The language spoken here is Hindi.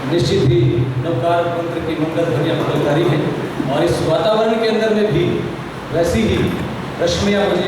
निश्चित ही नवकार मंत्र की मंगल ध्वनियाँ मंगलकारी हैं और इस वातावरण के अंदर में भी वैसी ही रश्मियाँ मुझे